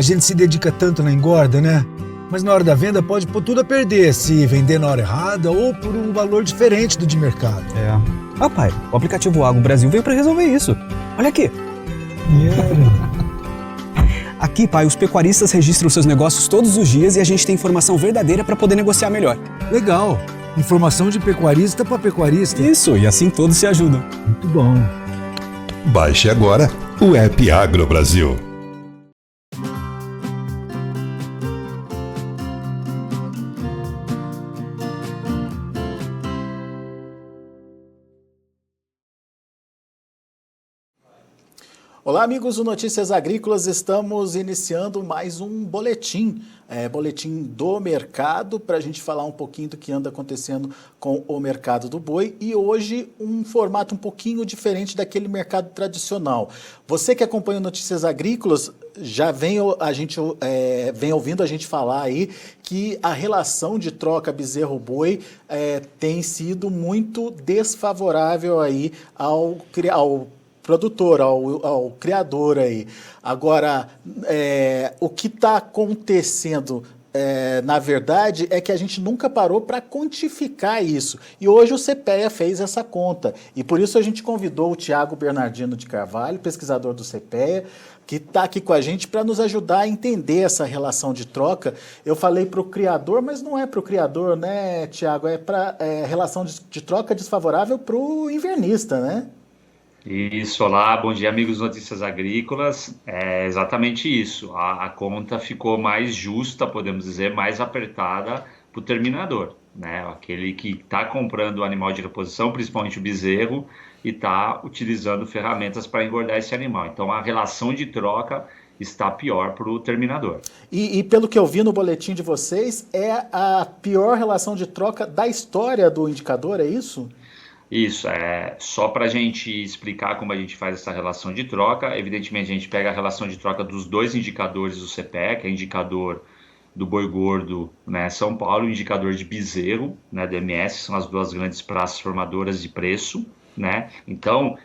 A gente se dedica tanto na engorda, né? Mas na hora da venda pode pôr tudo a perder se vender na hora errada ou por um valor diferente do de mercado. Ah, pai, o aplicativo Agro Brasil veio para resolver isso. Olha aqui. Aqui, pai, os pecuaristas registram seus negócios todos os dias e a gente tem informação verdadeira para poder negociar melhor. Legal. Informação de pecuarista para pecuarista. Isso, e assim todos se ajudam. Muito bom. Baixe agora o app Agro Brasil. Olá, amigos do Notícias Agrícolas, estamos iniciando mais um boletim do mercado, para a gente falar um pouquinho do que anda acontecendo com o mercado do boi, e hoje um formato um pouquinho diferente daquele mercado tradicional. Você que acompanha o Notícias Agrícolas, já vem ouvindo a gente falar aí que a relação de troca bezerro-boi tem sido muito desfavorável aí ao produtor, ao criador aí. Agora, o que está acontecendo, na verdade, é que a gente nunca parou para quantificar isso. E hoje o CPEA fez essa conta. E por isso a gente convidou o Tiago Bernardino de Carvalho, pesquisador do CPEA, que está aqui com a gente para nos ajudar a entender essa relação de troca. Eu falei para o criador, mas não é para o criador, né, Tiago? É para relação de troca desfavorável para o invernista, né? Isso, olá, bom dia, amigos do Notícias Agrícolas. É exatamente isso. A conta ficou mais justa, podemos dizer, mais apertada para o terminador, né? Aquele que está comprando o animal de reposição, principalmente o bezerro, e está utilizando ferramentas para engordar esse animal. Então, a relação de troca está pior para o terminador. E pelo que eu vi no boletim de vocês, é a pior relação de troca da história do indicador, é isso? Isso, só para a gente explicar como a gente faz essa relação de troca. Evidentemente, a gente pega a relação de troca dos dois indicadores do CPEA, que é o indicador do boi gordo, né, São Paulo, e o indicador de bezerro, né, do MS, são as duas grandes praças formadoras de preço, né? Então,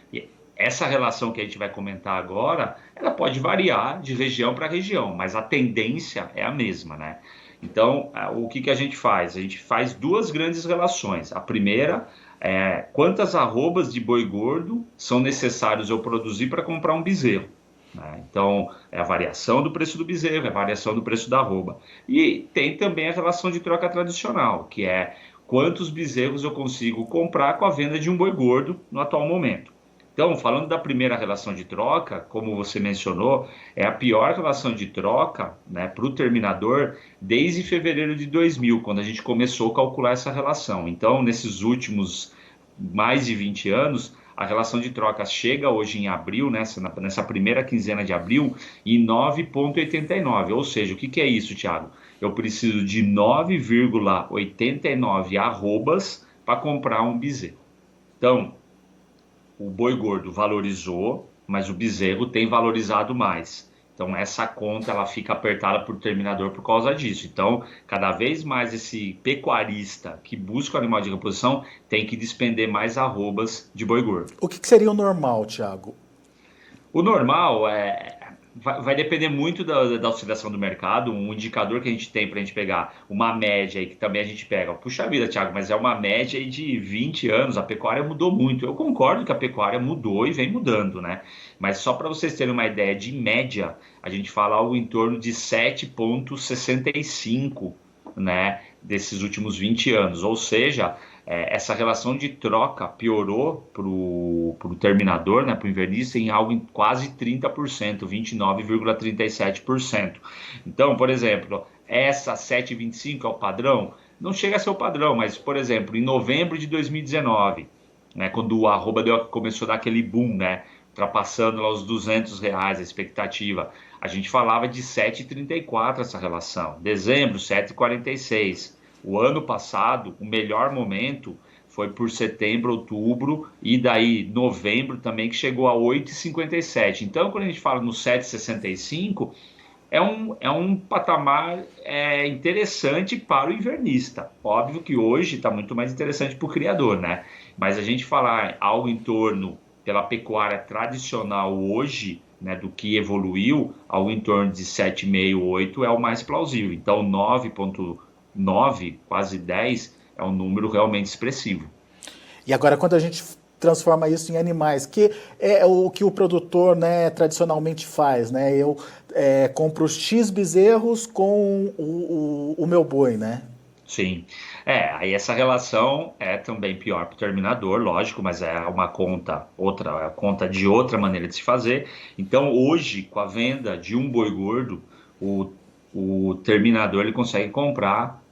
essa relação que a gente vai comentar agora, ela pode variar de região para região, mas a tendência é a mesma, né? Então, o que a gente faz? A gente faz duas grandes relações. A primeira quantas arrobas de boi gordo são necessários eu produzir para comprar um bezerro, né? Então, é a variação do preço do bezerro, é a variação do preço da arroba. E tem também a relação de troca tradicional, que é quantos bezerros eu consigo comprar com a venda de um boi gordo no atual momento. Então, falando da primeira relação de troca, como você mencionou, é a pior relação de troca, né, para o terminador desde fevereiro de 2000, quando a gente começou a calcular essa relação. Então, nesses últimos mais de 20 anos, a relação de troca chega hoje em abril, nessa primeira quinzena de abril, em 9,89. Ou seja, o que é isso, Thiago? Eu preciso de 9,89 arrobas para comprar um bezerro. Então, o boi gordo valorizou, mas o bezerro tem valorizado mais. Então, essa conta ela fica apertada para o terminador por causa disso. Então, cada vez mais esse pecuarista que busca o animal de reposição tem que despender mais arrobas de boi gordo. O que seria o normal, Thiago? O normal vai depender muito da oscilação do mercado. Um indicador que a gente tem para a gente pegar uma média aí, que também a gente pega. Puxa vida, Thiago, mas é uma média aí de 20 anos, a pecuária mudou muito. Eu concordo que a pecuária mudou e vem mudando, né? Mas só para vocês terem uma ideia de média, a gente fala algo em torno de 7,65, né, desses últimos 20 anos. Ou seja, essa relação de troca piorou para o terminador, né, para o invernista, em algo em quase 30%, 29,37%. Então, por exemplo, essa 7,25 é o padrão? Não chega a ser o padrão, mas, por exemplo, em novembro de 2019, né, quando o arroba começou a dar aquele boom, né, ultrapassando lá os R$200 a expectativa, a gente falava de 7,34 essa relação. Dezembro, 7,46. O ano passado, o melhor momento foi por setembro, outubro e daí novembro também, que chegou a 8,57. Então, quando a gente fala no 7,65, é um patamar interessante para o invernista. Óbvio que hoje está muito mais interessante para o criador, né? Mas a gente falar algo em torno pela pecuária tradicional hoje, né, do que evoluiu, ao em torno de 7,5, 8 é o mais plausível. Então 9,9, quase 10, é um número realmente expressivo. E agora, quando a gente transforma isso em animais, que é o que o produtor, né, tradicionalmente faz, né? Eu compro X bezerros com o meu boi, né? Sim. Aí essa relação é também pior para o terminador, lógico, mas é uma conta, outra, a conta de outra maneira de se fazer. Então, hoje, com a venda de um boi gordo, o terminador ele consegue comprar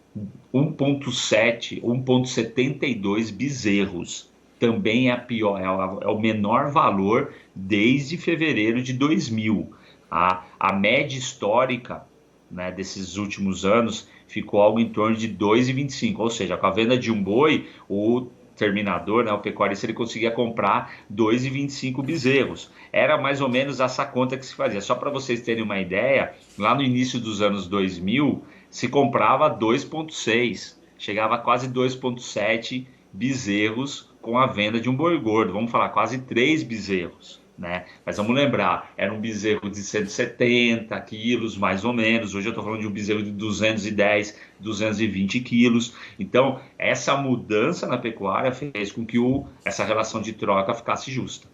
1,7, 1,72 bezerros. Também é pior, é o menor valor desde fevereiro de 2000. A média histórica, né, desses últimos anos ficou algo em torno de 2,25, ou seja, com a venda de um boi, o terminador, né, o pecuarista, ele conseguia comprar 2,25 bezerros. Era mais ou menos essa conta que se fazia. Só para vocês terem uma ideia, lá no início dos anos 2000, se comprava 2,6, chegava a quase 2,7 bezerros com a venda de um boi gordo. Vamos falar, quase 3 bezerros, né? Mas vamos lembrar, era um bezerro de 170 quilos, mais ou menos. Hoje eu estou falando de um bezerro de 210, 220 quilos. Então, essa mudança na pecuária fez com que essa relação de troca ficasse justa.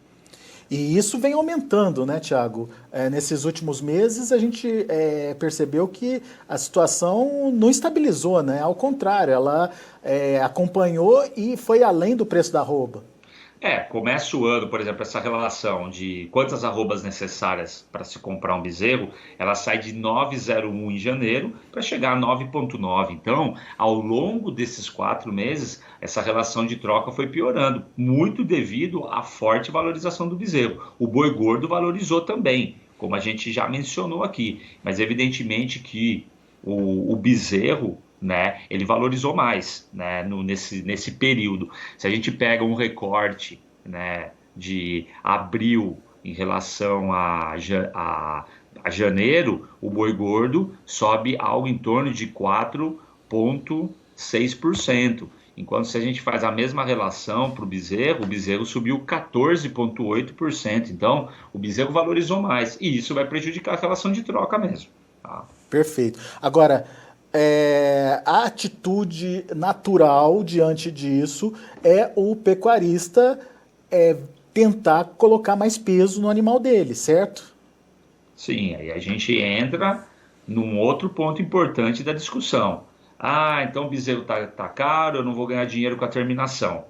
E isso vem aumentando, né, Thiago? Nesses últimos meses a gente percebeu que a situação não estabilizou, né? Ao contrário, ela acompanhou e foi além do preço da arroba. Começa o ano, por exemplo, essa relação de quantas arrobas necessárias para se comprar um bezerro, ela sai de 9,01 em janeiro para chegar a 9,9. Então, ao longo desses 4 meses, essa relação de troca foi piorando, muito devido à forte valorização do bezerro. O boi gordo valorizou também, como a gente já mencionou aqui, mas evidentemente que o bezerro, né, ele valorizou mais, né, nesse período. Se a gente pega um recorte, né, de abril em relação a janeiro, o boi gordo sobe algo em torno de 4,6%. Enquanto se a gente faz a mesma relação para o bezerro subiu 14,8%. Então, o bezerro valorizou mais. E isso vai prejudicar a relação de troca mesmo. Tá? Perfeito. Agora, a atitude natural diante disso é o pecuarista tentar colocar mais peso no animal dele, certo? Sim, aí a gente entra num outro ponto importante da discussão. Então o bezerro tá caro, eu não vou ganhar dinheiro com a terminação.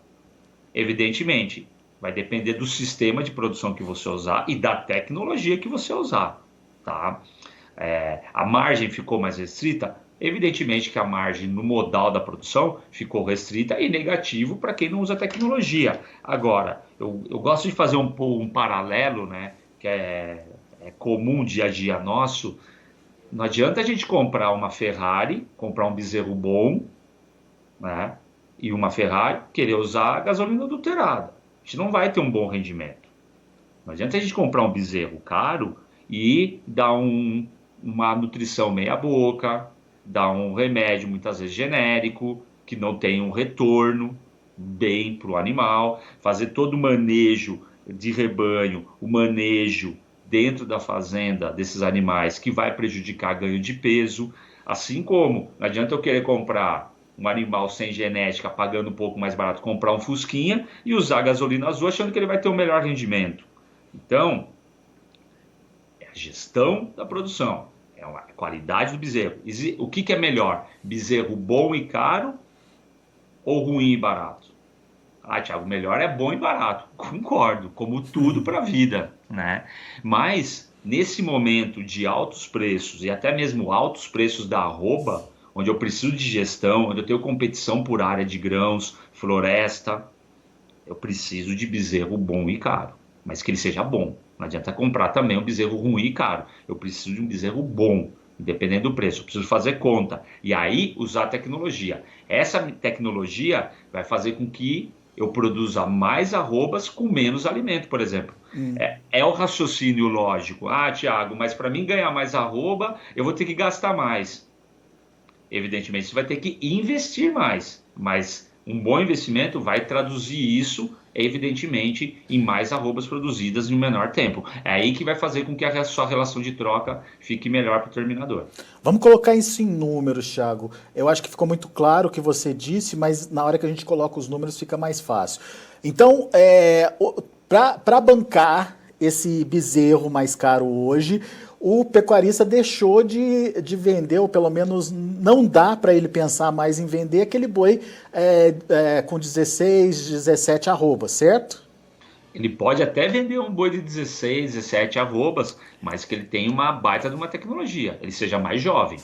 Evidentemente, vai depender do sistema de produção que você usar e da tecnologia que você usar, tá? A margem ficou mais restrita? Evidentemente que a margem no modal da produção ficou restrita e negativo para quem não usa tecnologia. Agora, eu gosto de fazer um paralelo, né, que é comum dia a dia nosso. Não adianta a gente comprar uma Ferrari, comprar um bezerro bom, né, e uma Ferrari querer usar a gasolina adulterada. A gente não vai ter um bom rendimento. Não adianta a gente comprar um bezerro caro e dar uma nutrição meia boca, dar um remédio muitas vezes genérico, que não tem um retorno bem para o animal, fazer todo o manejo de rebanho, o manejo dentro da fazenda desses animais que vai prejudicar ganho de peso, assim como não adianta eu querer comprar um animal sem genética pagando um pouco mais barato, comprar um Fusquinha e usar gasolina azul achando que ele vai ter o melhor rendimento. Então, é a gestão da produção. É a qualidade do bezerro. O que é melhor? Bezerro bom e caro ou ruim e barato? Thiago, melhor é bom e barato. Concordo, como tudo para a vida, né? Mas, nesse momento de altos preços e até mesmo altos preços da arroba, onde eu preciso de gestão, onde eu tenho competição por área de grãos, floresta, eu preciso de bezerro bom e caro, mas que ele seja bom. Não adianta comprar também um bezerro ruim e caro. Eu preciso de um bezerro bom, independente do preço. Eu preciso fazer conta. E aí, usar tecnologia. Essa tecnologia vai fazer com que eu produza mais arrobas com menos alimento, por exemplo. É o raciocínio lógico. Thiago, mas para mim ganhar mais arroba, eu vou ter que gastar mais. Evidentemente, você vai ter que investir mais. Mas um bom investimento vai traduzir isso evidentemente em mais arrobas produzidas em um menor tempo. É aí que vai fazer com que a sua relação de troca fique melhor para o terminador. Vamos colocar isso em números, Thiago. Eu acho que ficou muito claro o que você disse, mas na hora que a gente coloca os números fica mais fácil. Então, para bancar esse bezerro mais caro hoje, o pecuarista deixou de vender, ou pelo menos não dá para ele pensar mais em vender aquele boi com 16, 17 arrobas, certo? Ele pode até vender um boi de 16, 17 arrobas, mas que ele tenha uma baita de uma tecnologia, ele seja mais jovem.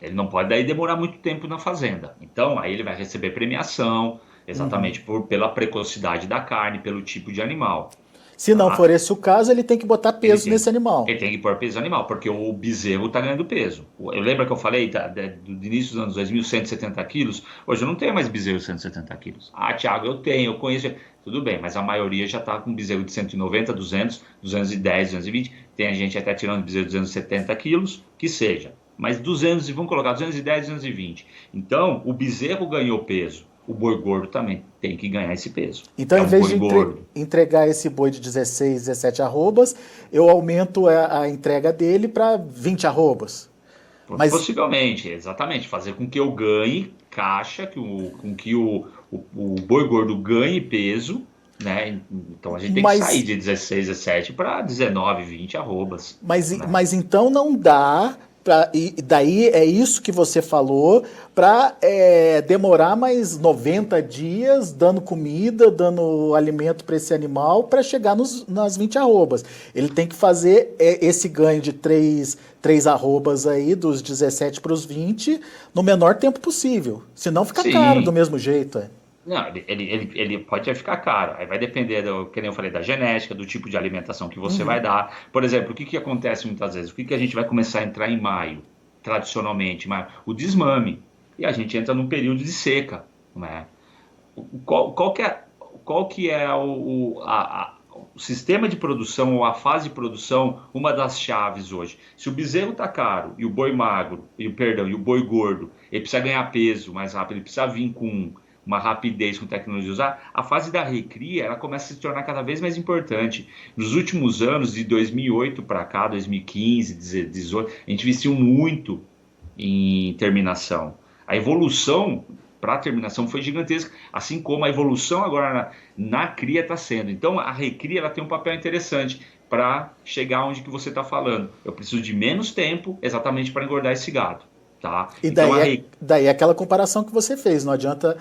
Ele não pode daí demorar muito tempo na fazenda. Então, aí ele vai receber premiação, exatamente pela precocidade da carne, pelo tipo de animal. Se não for esse o caso, ele tem que botar peso nesse animal. Ele tem que pôr peso no animal, porque o bezerro está ganhando peso. Eu lembro que eu falei do início dos anos 2000, 170 quilos. Hoje eu não tenho mais bezerro de 170 quilos. Ah, Thiago, eu tenho, eu conheço. Tudo bem, mas a maioria já está com bezerro de 190, 200, 210, 220. Tem a gente até tirando bezerro de 270 quilos, que seja. Mas 200, vamos colocar 210, 220. Então, o bezerro ganhou peso. O boi gordo também tem que ganhar esse peso. Então, em vez de entregar esse boi de 16, 17 arrobas, eu aumento a entrega dele para 20 arrobas. Possivelmente, exatamente. Fazer com que eu ganhe caixa, com que o boi gordo ganhe peso, né? Então a gente tem que sair de 16, 17 para 19, 20 arrobas. Mas então não dá... E daí é isso que você falou, para demorar mais 90 dias dando comida, dando alimento para esse animal, para chegar nas 20 arrobas. Ele tem que fazer esse ganho de 3 arrobas aí, dos 17 para os 20, no menor tempo possível. Senão fica caro do mesmo jeito. Não, ele pode ficar caro. Aí vai depender, que nem eu falei, da genética, do tipo de alimentação que você vai dar. Por exemplo, o que acontece muitas vezes? O que a gente vai começar a entrar em maio, tradicionalmente? O desmame. E a gente entra num período de seca. Né? Qual que é o sistema de produção ou a fase de produção, uma das chaves hoje? Se o bezerro está caro e o boi magro, e o boi gordo, ele precisa ganhar peso mais rápido, ele precisa vir com uma rapidez com tecnologia usar, a fase da recria ela começa a se tornar cada vez mais importante. Nos últimos anos, de 2008 para cá, 2015, 2018, a gente investiu muito em terminação. A evolução para a terminação foi gigantesca, assim como a evolução agora na cria está sendo. Então, a recria ela tem um papel interessante para chegar onde que você está falando. Eu preciso de menos tempo exatamente para engordar esse gado. Tá? E daí aquela comparação que você fez, não adianta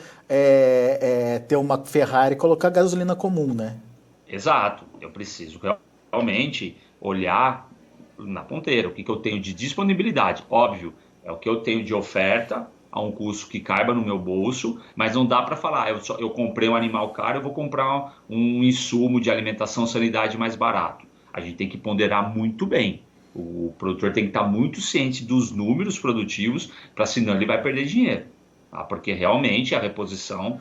ter uma Ferrari e colocar gasolina comum, né? Exato, eu preciso realmente olhar na ponteira, o que eu tenho de disponibilidade, óbvio, é o que eu tenho de oferta a um custo que caiba no meu bolso, mas não dá para falar, eu comprei um animal caro, eu vou comprar um insumo de alimentação, sanidade mais barato. A gente tem que ponderar muito bem. O produtor tem que estar muito ciente dos números produtivos, para senão ele vai perder dinheiro. Tá? Porque realmente a reposição,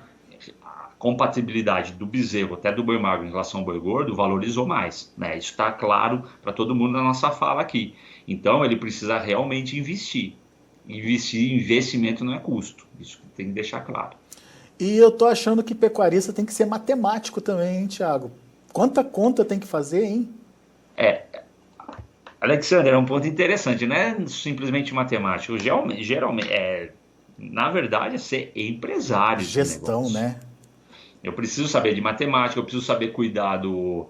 a compatibilidade do bezerro até do boi magro em relação ao boi gordo valorizou mais. Né? Isso está claro para todo mundo na nossa fala aqui. Então ele precisa realmente investir. Investimento não é custo. Isso tem que deixar claro. E eu tô achando que pecuarista tem que ser matemático também, hein, Thiago? Quanta conta tem que fazer, hein? Alexander, é um ponto interessante, não é simplesmente matemático. Geralmente na verdade, é ser empresário. Gestão, né? Eu preciso saber de matemática, eu preciso saber cuidar do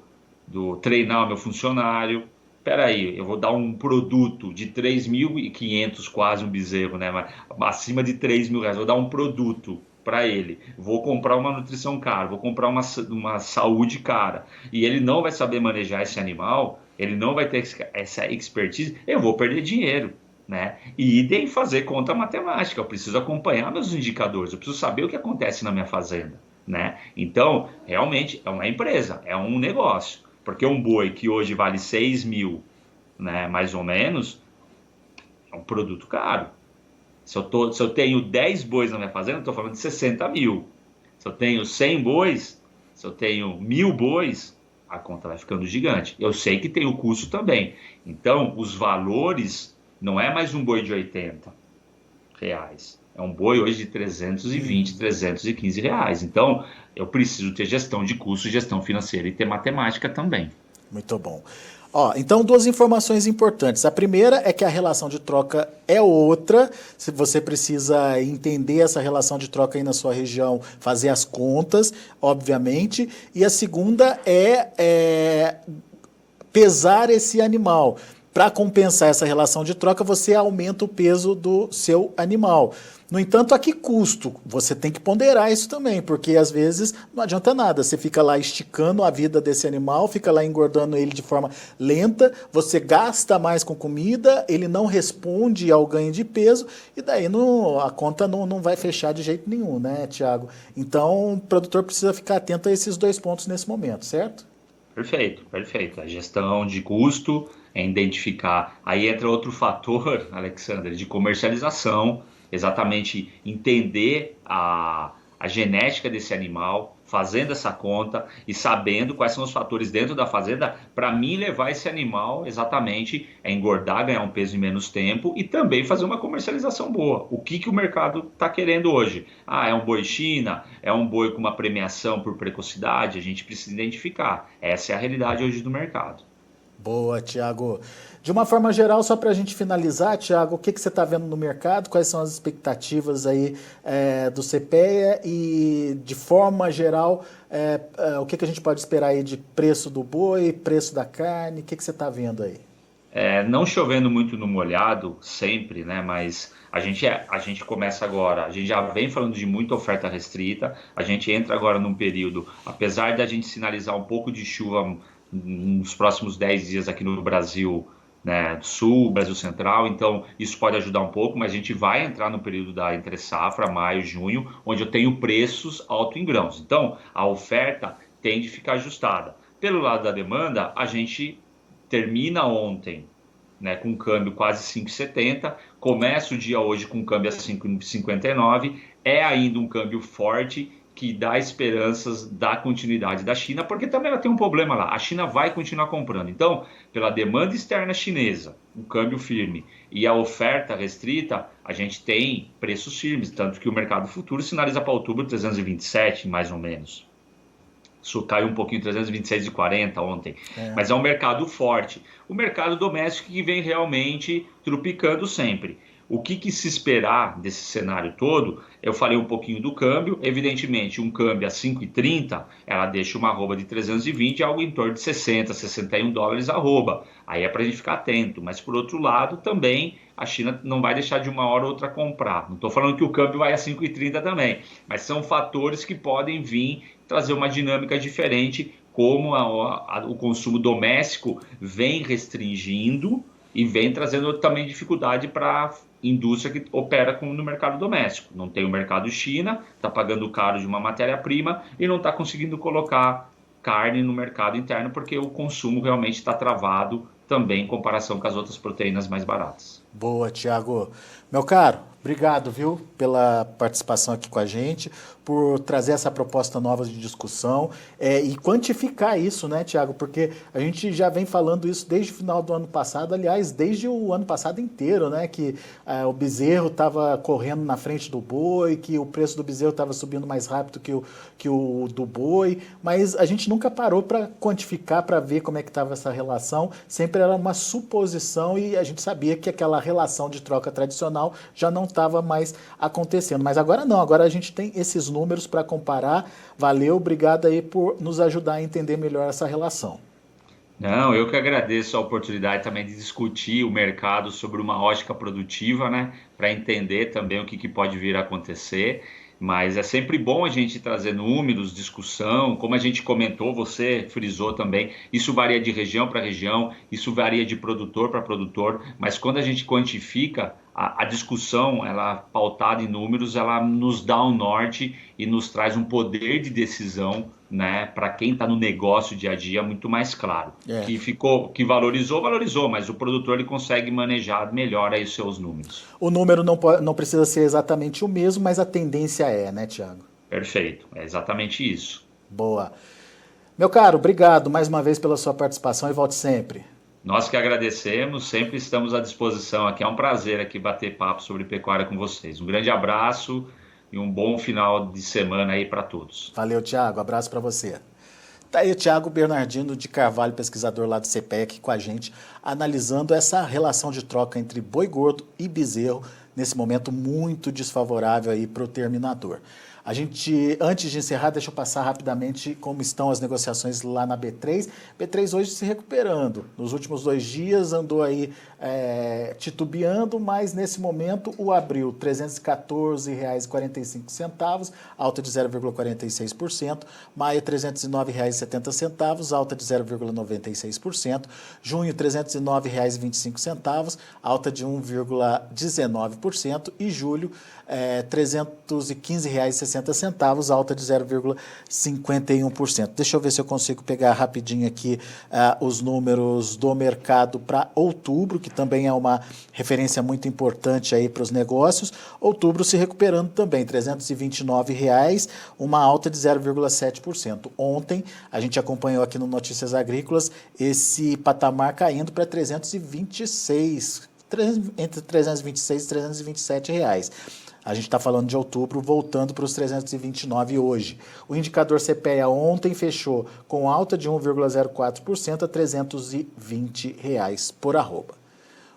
treinar o meu funcionário. Peraí, eu vou dar um produto de 3.500, quase um bezerro, né? Mas acima de 3 mil reais, vou dar um produto para ele. Vou comprar uma nutrição cara, vou comprar uma saúde cara. E ele não vai saber manejar esse animal, ele não vai ter essa expertise, eu vou perder dinheiro. Né? E idem fazer conta matemática, eu preciso acompanhar meus indicadores, eu preciso saber o que acontece na minha fazenda. Né? Então, realmente, é uma empresa, é um negócio. Porque um boi que hoje vale 6 mil, né, mais ou menos, é um produto caro. Se eu tenho 10 bois na minha fazenda, eu estou falando de 60 mil. Se eu tenho 100 bois, se eu tenho 1.000 bois, a conta vai ficando gigante. Eu sei que tem o custo também. Então, os valores não é mais um boi de 80. reais. É um boi hoje de 320, 315 reais. Então, eu preciso ter gestão de custo, gestão financeira e ter matemática também. Muito bom. Ó, então, duas informações importantes. A primeira é que a relação de troca é outra. Se você precisa entender essa relação de troca aí na sua região, fazer as contas, obviamente. E a segunda é pesar esse animal. Para compensar essa relação de troca, você aumenta o peso do seu animal. No entanto, a que custo? Você tem que ponderar isso também, porque às vezes não adianta nada. Você fica lá esticando a vida desse animal, fica lá engordando ele de forma lenta, você gasta mais com comida, ele não responde ao ganho de peso, e daí a conta não vai fechar de jeito nenhum, né, Tiago? Então, o produtor precisa ficar atento a esses dois pontos nesse momento, certo? Perfeito, perfeito. A gestão de custo é identificar. Aí entra outro fator, Alexandre, de comercialização, exatamente entender a genética desse animal, fazendo essa conta e sabendo quais são os fatores dentro da fazenda para mim levar esse animal exatamente a engordar, ganhar um peso em menos tempo e também fazer uma comercialização boa. O que o mercado está querendo hoje? É um boi China? É um boi com uma premiação por precocidade? A gente precisa identificar. Essa é a realidade hoje do mercado. Boa, Tiago. De uma forma geral, só para a gente finalizar, Tiago, o que você está vendo no mercado? Quais são as expectativas aí do CPEA? E, de forma geral, o que a gente pode esperar aí de preço do boi, preço da carne? O que você está vendo aí? Não chovendo muito no molhado, sempre, né? Mas a gente começa agora, a gente já vem falando de muita oferta restrita, a gente entra agora num período, apesar de a gente sinalizar um pouco de chuva nos próximos 10 dias aqui no Brasil, né, do Sul, Brasil Central, então isso pode ajudar um pouco, mas a gente vai entrar no período da entre safra, maio, junho, onde eu tenho preços alto em grãos. Então, a oferta tende a ficar ajustada. Pelo lado da demanda, a gente termina ontem, né, com câmbio quase 5,70, começa o dia hoje com câmbio a 5,59, é ainda um câmbio forte, que dá esperanças da continuidade da China, porque também ela tem um problema lá. A China vai continuar comprando. Então, pela demanda externa chinesa, o câmbio firme e a oferta restrita, a gente tem preços firmes, tanto que o mercado futuro sinaliza para outubro 327, mais ou menos. Isso caiu um pouquinho, 326,40 ontem. Mas é um mercado forte. O mercado doméstico que vem realmente trupicando sempre. O que se esperar desse cenário todo? Eu falei um pouquinho do câmbio. Evidentemente, um câmbio a 5,30, ela deixa uma arroba de 320, algo em torno de 60, 61 dólares a arroba. Aí é para a gente ficar atento. Mas, por outro lado, também a China não vai deixar de uma hora ou outra comprar. Não estou falando que o câmbio vai a 5,30 também. Mas são fatores que podem vir trazer uma dinâmica diferente, como o consumo doméstico vem restringindo e vem trazendo também dificuldade para a indústria que opera no mercado doméstico. Não tem o mercado China, está pagando caro de uma matéria-prima e não está conseguindo colocar carne no mercado interno porque o consumo realmente está travado também em comparação com as outras proteínas mais baratas. Boa, Tiago. Meu caro, obrigado, viu, pela participação aqui com a gente, por trazer essa proposta nova de discussão e quantificar isso, né, Tiago? Porque a gente já vem falando isso desde o final do ano passado, aliás, desde o ano passado inteiro, né, que o bezerro estava correndo na frente do boi, que o preço do bezerro estava subindo mais rápido que o do boi, mas a gente nunca parou para quantificar, para ver como é que estava essa relação, sempre era uma suposição e a gente sabia que aquela relação de troca tradicional já não estava mais acontecendo. Mas agora não, agora a gente tem esses números para comparar. Valeu, obrigado aí por nos ajudar a entender melhor essa relação. Não, eu que agradeço a oportunidade também de discutir o mercado sobre uma ótica produtiva, né, para entender também o que pode vir a acontecer. Mas é sempre bom a gente trazer números, discussão, como a gente comentou, você frisou também, isso varia de região para região, isso varia de produtor para produtor, mas quando a gente quantifica, a discussão, ela pautada em números, ela nos dá um norte e nos traz um poder de decisão, né, para quem está no negócio dia a dia muito mais claro. Que valorizou, mas o produtor ele consegue manejar melhor aí os seus números. O número não precisa ser exatamente o mesmo, mas a tendência né, Tiago? Perfeito, é exatamente isso. Boa. Meu caro, obrigado mais uma vez pela sua participação e volte sempre. Nós que agradecemos, sempre estamos à disposição aqui. É um prazer aqui bater papo sobre pecuária com vocês. Um grande abraço e um bom final de semana aí para todos. Valeu, Tiago. Abraço para você. Tá aí o Tiago Bernardino de Carvalho, pesquisador lá do CPEA, com a gente, analisando essa relação de troca entre boi gordo e bezerro, nesse momento muito desfavorável aí para o terminador. A gente, antes de encerrar, deixa eu passar rapidamente como estão as negociações lá na B3. B3 hoje se recuperando. Nos últimos 2 dias andou aí titubeando, mas nesse momento o abril R$ 314,45, alta de 0,46%. Maio R$ 309,70, alta de 0,96%. Junho R$ 309,25, alta de 1,19%. E julho R$ 315,60, alta de 0,51%. Deixa eu ver se eu consigo pegar rapidinho aqui os números do mercado para outubro, que também é uma referência muito importante aí para os negócios. Outubro se recuperando também, R$ 329,00, uma alta de 0,7%. Ontem a gente acompanhou aqui no Notícias Agrícolas esse patamar caindo para 326, entre 326 e 327 reais. A gente está falando de outubro, voltando para os 329 hoje. O indicador CPEA ontem fechou com alta de 1,04% a R$ 320 por arroba.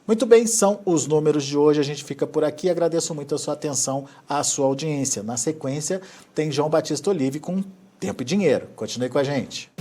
Muito bem, são os números de hoje. A gente fica por aqui. Agradeço muito a sua atenção, a sua audiência. Na sequência, tem João Batista Olive com Tempo e Dinheiro. Continue com a gente.